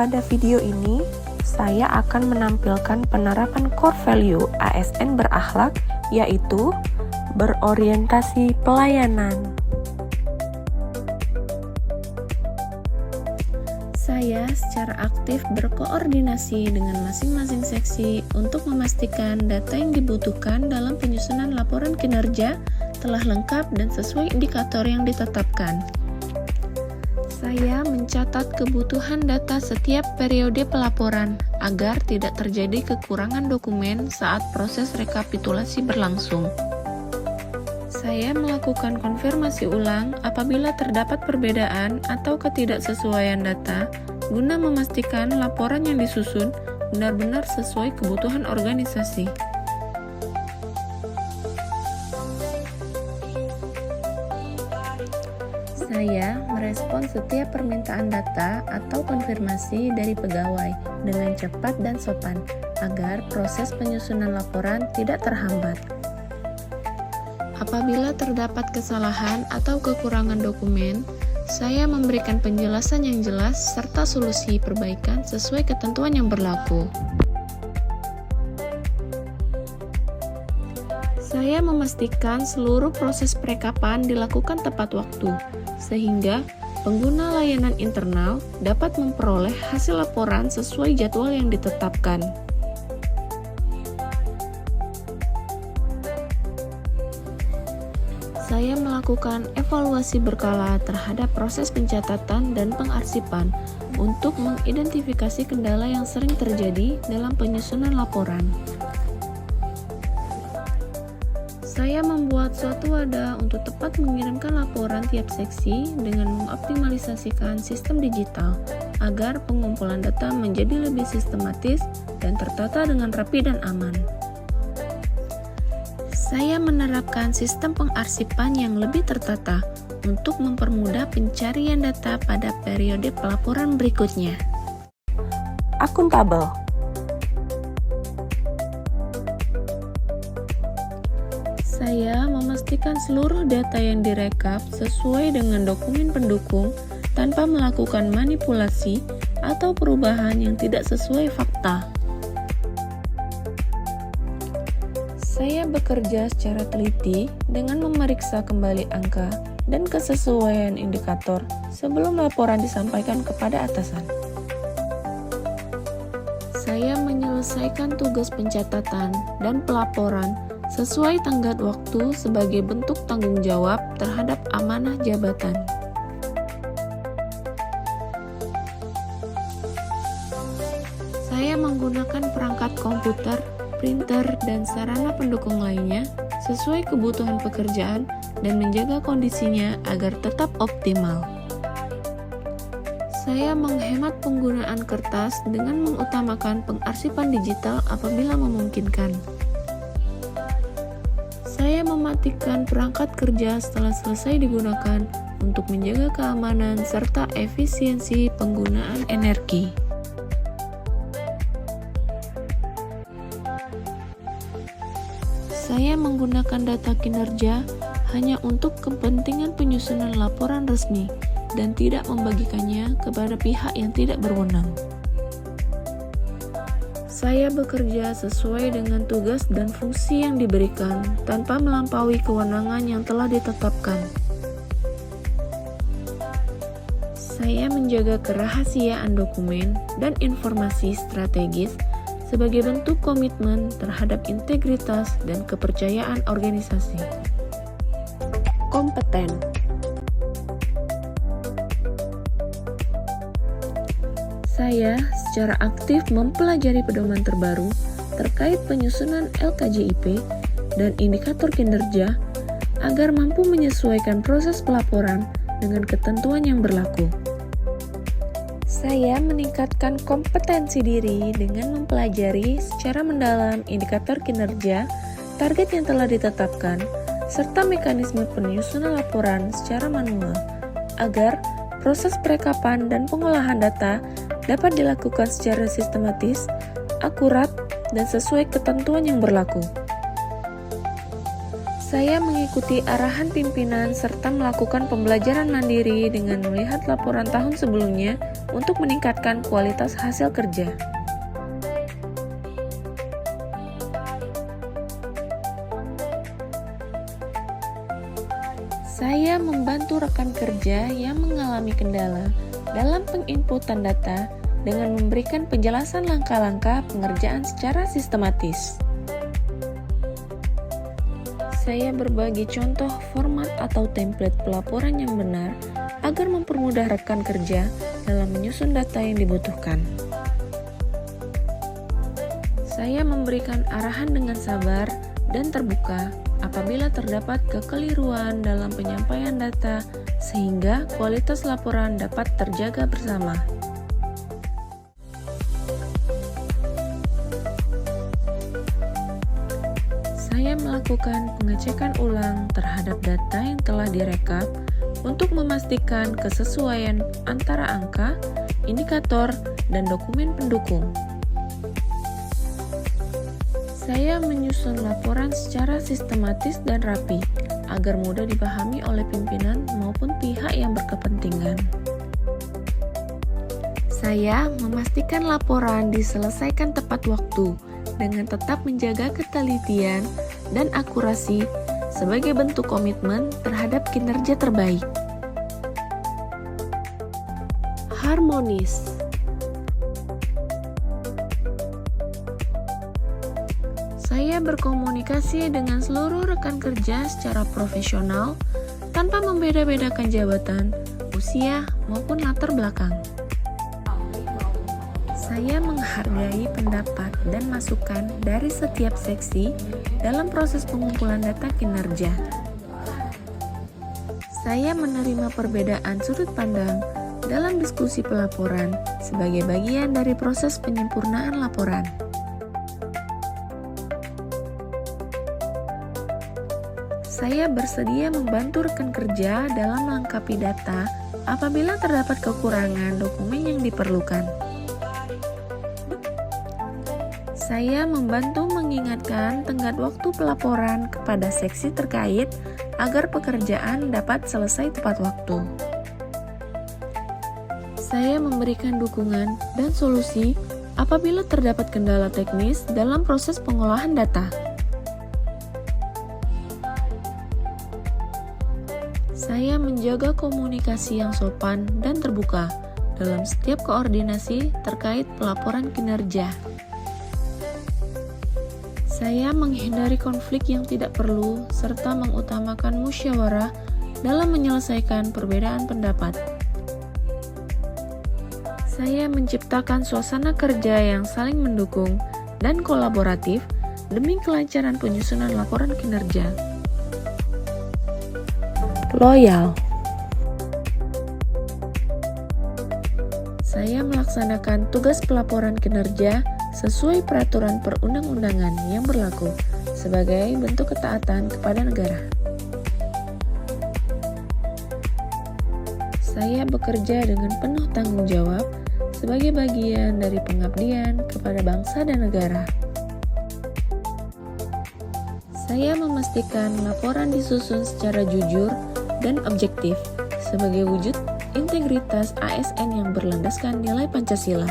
Pada video ini, saya akan menampilkan penerapan core value ASN berakhlak, yaitu berorientasi pelayanan. Saya secara aktif berkoordinasi dengan masing-masing seksi untuk memastikan data yang dibutuhkan dalam penyusunan laporan kinerja telah lengkap dan sesuai indikator yang ditetapkan. Saya mencatat kebutuhan data setiap periode pelaporan agar tidak terjadi kekurangan dokumen saat proses rekapitulasi berlangsung. Saya melakukan konfirmasi ulang apabila terdapat perbedaan atau ketidaksesuaian data guna memastikan laporan yang disusun benar-benar sesuai kebutuhan organisasi. Saya merespon setiap permintaan data atau konfirmasi dari pegawai dengan cepat dan sopan agar proses penyusunan laporan tidak terhambat. Apabila terdapat kesalahan atau kekurangan dokumen, saya memberikan penjelasan yang jelas serta solusi perbaikan sesuai ketentuan yang berlaku. Saya memastikan seluruh proses perekapan dilakukan tepat waktu, sehingga pengguna layanan internal dapat memperoleh hasil laporan sesuai jadwal yang ditetapkan. Saya melakukan evaluasi berkala terhadap proses pencatatan dan pengarsipan untuk mengidentifikasi kendala yang sering terjadi dalam penyusunan laporan. Saya membuat suatu wadah untuk tepat mengirimkan laporan tiap seksi dengan mengoptimalisasikan sistem digital agar pengumpulan data menjadi lebih sistematis dan tertata dengan rapi dan aman. Saya menerapkan sistem pengarsipan yang lebih tertata untuk mempermudah pencarian data pada periode pelaporan berikutnya. Akuntabel. Saya memastikan seluruh data yang direkap sesuai dengan dokumen pendukung tanpa melakukan manipulasi atau perubahan yang tidak sesuai fakta. Saya bekerja secara teliti dengan memeriksa kembali angka dan kesesuaian indikator sebelum laporan disampaikan kepada atasan. Saya menyelesaikan tugas pencatatan dan pelaporan sesuai tenggat waktu sebagai bentuk tanggung jawab terhadap amanah jabatan. Saya menggunakan perangkat komputer, printer, dan sarana pendukung lainnya sesuai kebutuhan pekerjaan dan menjaga kondisinya agar tetap optimal. Saya menghemat penggunaan kertas dengan mengutamakan pengarsipan digital apabila memungkinkan. Saya mematikan perangkat kerja setelah selesai digunakan untuk menjaga keamanan serta efisiensi penggunaan energi. Saya menggunakan data kinerja hanya untuk kepentingan penyusunan laporan resmi dan tidak membagikannya kepada pihak yang tidak berwenang. Saya bekerja sesuai dengan tugas dan fungsi yang diberikan tanpa melampaui kewenangan yang telah ditetapkan. Saya menjaga kerahasiaan dokumen dan informasi strategis sebagai bentuk komitmen terhadap integritas dan kepercayaan organisasi. Kompeten. Saya secara aktif mempelajari pedoman terbaru terkait penyusunan LKJIP dan indikator kinerja agar mampu menyesuaikan proses pelaporan dengan ketentuan yang berlaku. Saya meningkatkan kompetensi diri dengan mempelajari secara mendalam indikator kinerja, target yang telah ditetapkan, serta mekanisme penyusunan laporan secara manual, agar proses perekapan dan pengolahan data dapat dilakukan secara sistematis, akurat, dan sesuai ketentuan yang berlaku. Saya mengikuti arahan pimpinan serta melakukan pembelajaran mandiri dengan melihat laporan tahun sebelumnya untuk meningkatkan kualitas hasil kerja. Saya membantu rekan kerja yang mengalami kendala dalam penginputan data dengan memberikan penjelasan langkah-langkah pengerjaan secara sistematis. Saya berbagi contoh format atau template pelaporan yang benar agar mempermudah rekan kerja dalam menyusun data yang dibutuhkan. Saya memberikan arahan dengan sabar dan terbuka apabila terdapat kekeliruan dalam penyampaian data sehingga kualitas laporan dapat terjaga bersama. Saya melakukan pengecekan ulang terhadap data yang telah direkap untuk memastikan kesesuaian antara angka, indikator, dan dokumen pendukung. Saya menyusun laporan secara sistematis dan rapi agar mudah dipahami oleh pimpinan maupun pihak yang berkepentingan. Saya memastikan laporan diselesaikan tepat waktu dengan tetap menjaga ketelitian dan akurasi sebagai bentuk komitmen terhadap kinerja terbaik. Harmonis. Saya berkomunikasi dengan seluruh rekan kerja secara profesional tanpa membeda-bedakan jabatan, usia, maupun latar belakang. Saya menghargai pendapat dan masukan dari setiap seksi dalam proses pengumpulan data kinerja. Saya menerima perbedaan sudut pandang dalam diskusi pelaporan sebagai bagian dari proses penyempurnaan laporan. Saya bersedia membantu rekan kerja dalam melengkapi data apabila terdapat kekurangan dokumen yang diperlukan. Saya membantu mengingatkan tenggat waktu pelaporan kepada seksi terkait agar pekerjaan dapat selesai tepat waktu. Saya memberikan dukungan dan solusi apabila terdapat kendala teknis dalam proses pengolahan data. Saya menjaga komunikasi yang sopan dan terbuka dalam setiap koordinasi terkait pelaporan kinerja. Saya menghindari konflik yang tidak perlu serta mengutamakan musyawarah dalam menyelesaikan perbedaan pendapat. Saya menciptakan suasana kerja yang saling mendukung dan kolaboratif demi kelancaran penyusunan laporan kinerja. Loyal. Saya melaksanakan tugas pelaporan kinerja sesuai peraturan perundang-undangan yang berlaku sebagai bentuk ketaatan kepada negara. Saya bekerja dengan penuh tanggung jawab sebagai bagian dari pengabdian kepada bangsa dan negara. Saya memastikan laporan disusun secara jujur dan objektif sebagai wujud integritas ASN yang berlandaskan nilai Pancasila.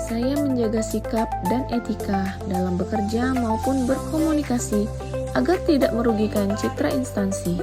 Saya menjaga sikap dan etika dalam bekerja maupun berkomunikasi agar tidak merugikan citra instansi.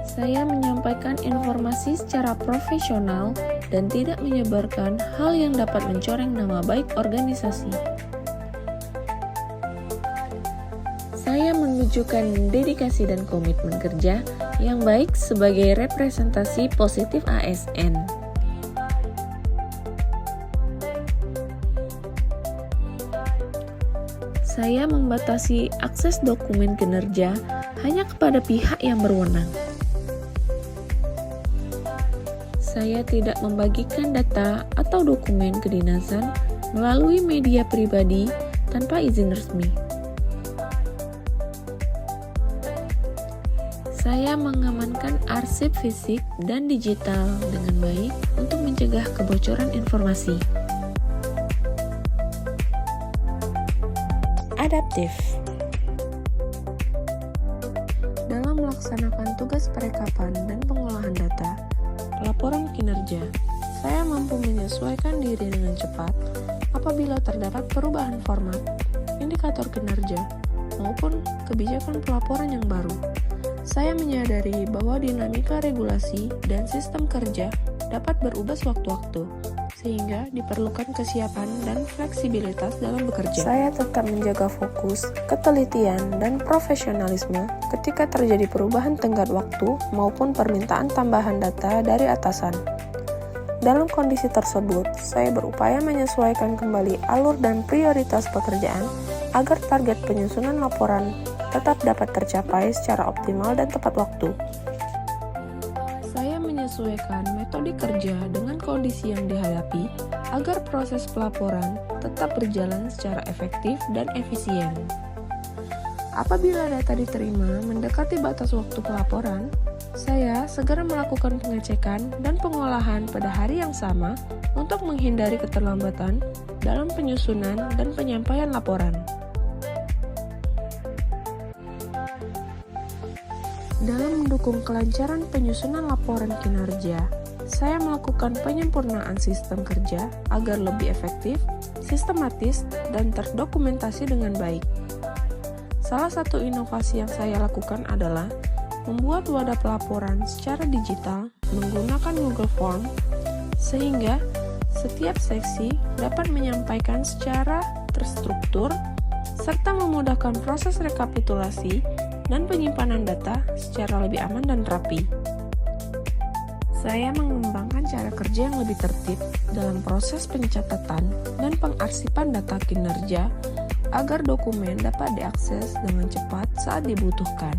Saya menyampaikan informasi secara profesional dan tidak menyebarkan hal yang dapat mencoreng nama baik organisasi. Saya menunjukkan dedikasi dan komitmen kerja yang baik sebagai representasi positif ASN. Saya membatasi akses dokumen kinerja hanya kepada pihak yang berwenang. Saya tidak membagikan data atau dokumen kedinasan melalui media pribadi tanpa izin resmi. Saya mengamankan arsip fisik dan digital dengan baik untuk mencegah kebocoran informasi. adaptif. Dalam melaksanakan tugas perekapan dan pengolahan data, laporan kinerja, saya mampu menyesuaikan diri dengan cepat apabila terdapat perubahan format, indikator kinerja, maupun kebijakan pelaporan yang baru. Saya menyadari bahwa dinamika regulasi dan sistem kerja dapat berubah sewaktu-waktu, sehingga diperlukan kesiapan dan fleksibilitas dalam bekerja. Saya tetap menjaga fokus, ketelitian, dan profesionalisme ketika terjadi perubahan tenggat waktu maupun permintaan tambahan data dari atasan. Dalam kondisi tersebut, saya berupaya menyesuaikan kembali alur dan prioritas pekerjaan agar target penyusunan laporan tetap dapat tercapai secara optimal dan tepat waktu. Saya menyesuaikan metode kerja dengan kondisi yang dihadapi agar proses pelaporan tetap berjalan secara efektif dan efisien. Apabila data diterima mendekati batas waktu pelaporan, saya segera melakukan pengecekan dan pengolahan pada hari yang sama untuk menghindari keterlambatan dalam penyusunan dan penyampaian laporan. Dalam mendukung kelancaran penyusunan laporan kinerja, saya melakukan penyempurnaan sistem kerja agar lebih efektif, sistematis, dan terdokumentasi dengan baik. Salah satu inovasi yang saya lakukan adalah membuat wadah pelaporan secara digital menggunakan Google Form, sehingga setiap seksi dapat menyampaikan secara terstruktur, serta memudahkan proses rekapitulasi dan penyimpanan data secara lebih aman dan rapi. Saya mengembangkan cara kerja yang lebih tertib dalam proses pencatatan dan pengarsipan data kinerja agar dokumen dapat diakses dengan cepat saat dibutuhkan.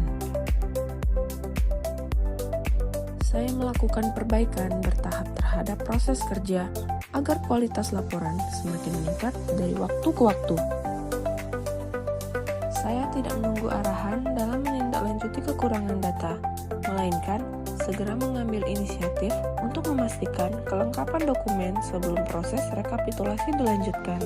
Saya melakukan perbaikan bertahap terhadap proses kerja agar kualitas laporan semakin meningkat dari waktu ke waktu. Saya tidak menunggu arahan dalam menindaklanjuti kekurangan data, melainkan segera mengambil inisiatif untuk memastikan kelengkapan dokumen sebelum proses rekapitulasi dilanjutkan.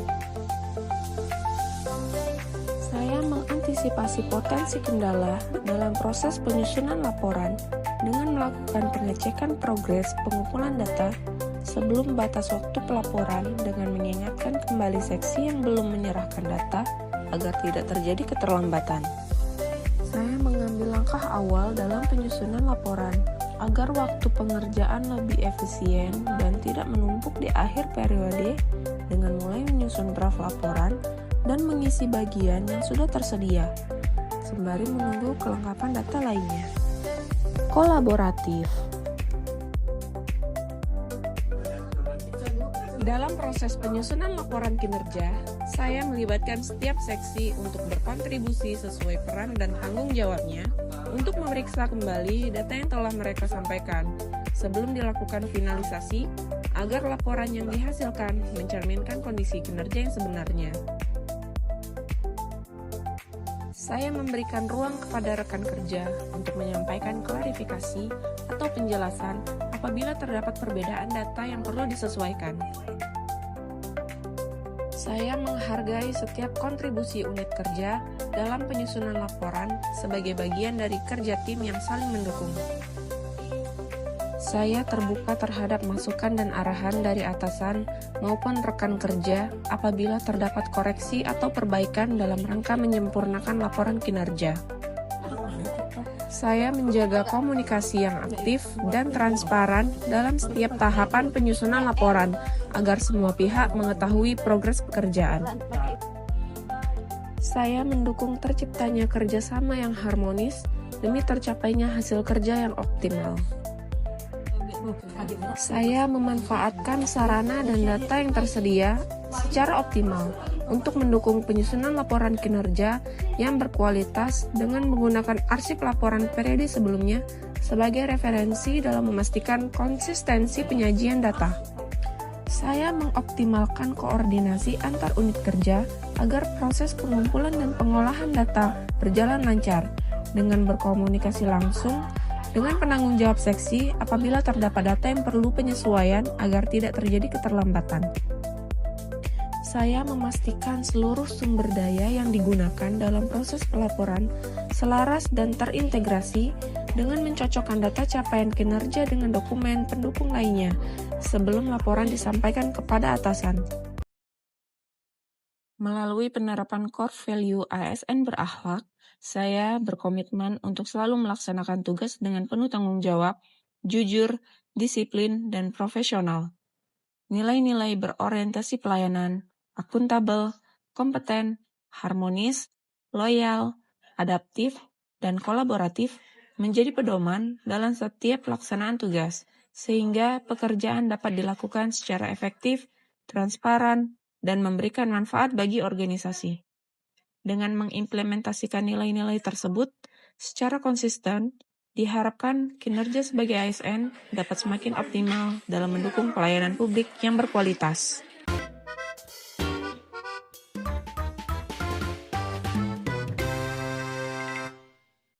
Saya mengantisipasi potensi kendala dalam proses penyusunan laporan dengan melakukan pengecekan progres pengumpulan data sebelum batas waktu pelaporan dengan mengingatkan kembali seksi yang belum menyerahkan data agar tidak terjadi keterlambatan. Saya mengambil langkah awal dalam penyusunan laporan agar waktu pengerjaan lebih efisien dan tidak menumpuk di akhir periode dengan mulai menyusun draft laporan dan mengisi bagian yang sudah tersedia, sembari menunggu kelengkapan data lainnya. Kolaboratif. Dalam proses penyusunan laporan kinerja, saya melibatkan setiap seksi untuk berkontribusi sesuai peran dan tanggung jawabnya untuk memeriksa kembali data yang telah mereka sampaikan sebelum dilakukan finalisasi agar laporan yang dihasilkan mencerminkan kondisi kinerja yang sebenarnya. Saya memberikan ruang kepada rekan kerja untuk menyampaikan klarifikasi atau penjelasan apabila terdapat perbedaan data yang perlu disesuaikan. Saya menghargai setiap kontribusi unit kerja dalam penyusunan laporan sebagai bagian dari kerja tim yang saling mendukung. Saya terbuka terhadap masukan dan arahan dari atasan maupun rekan kerja apabila terdapat koreksi atau perbaikan dalam rangka menyempurnakan laporan kinerja. Saya menjaga komunikasi yang aktif dan transparan dalam setiap tahapan penyusunan laporan agar semua pihak mengetahui progres pekerjaan. Saya mendukung terciptanya kerjasama yang harmonis demi tercapainya hasil kerja yang optimal. Saya memanfaatkan sarana dan data yang tersedia secara optimal untuk mendukung penyusunan laporan kinerja yang berkualitas dengan menggunakan arsip laporan periode sebelumnya sebagai referensi dalam memastikan konsistensi penyajian data. Saya mengoptimalkan koordinasi antar unit kerja agar proses pengumpulan dan pengolahan data berjalan lancar dengan berkomunikasi langsung dengan penanggung jawab seksi apabila terdapat data yang perlu penyesuaian agar tidak terjadi keterlambatan. Saya memastikan seluruh sumber daya yang digunakan dalam proses pelaporan selaras dan terintegrasi dengan mencocokkan data capaian kinerja dengan dokumen pendukung lainnya sebelum laporan disampaikan kepada atasan. Melalui penerapan core value ASN berakhlak, saya berkomitmen untuk selalu melaksanakan tugas dengan penuh tanggung jawab, jujur, disiplin, dan profesional. Nilai-nilai berorientasi pelayanan, akuntabel, kompeten, harmonis, loyal, adaptif, dan kolaboratif menjadi pedoman dalam setiap pelaksanaan tugas, sehingga pekerjaan dapat dilakukan secara efektif, transparan, dan memberikan manfaat bagi organisasi. Dengan mengimplementasikan nilai-nilai tersebut secara konsisten, diharapkan kinerja sebagai ASN dapat semakin optimal dalam mendukung pelayanan publik yang berkualitas.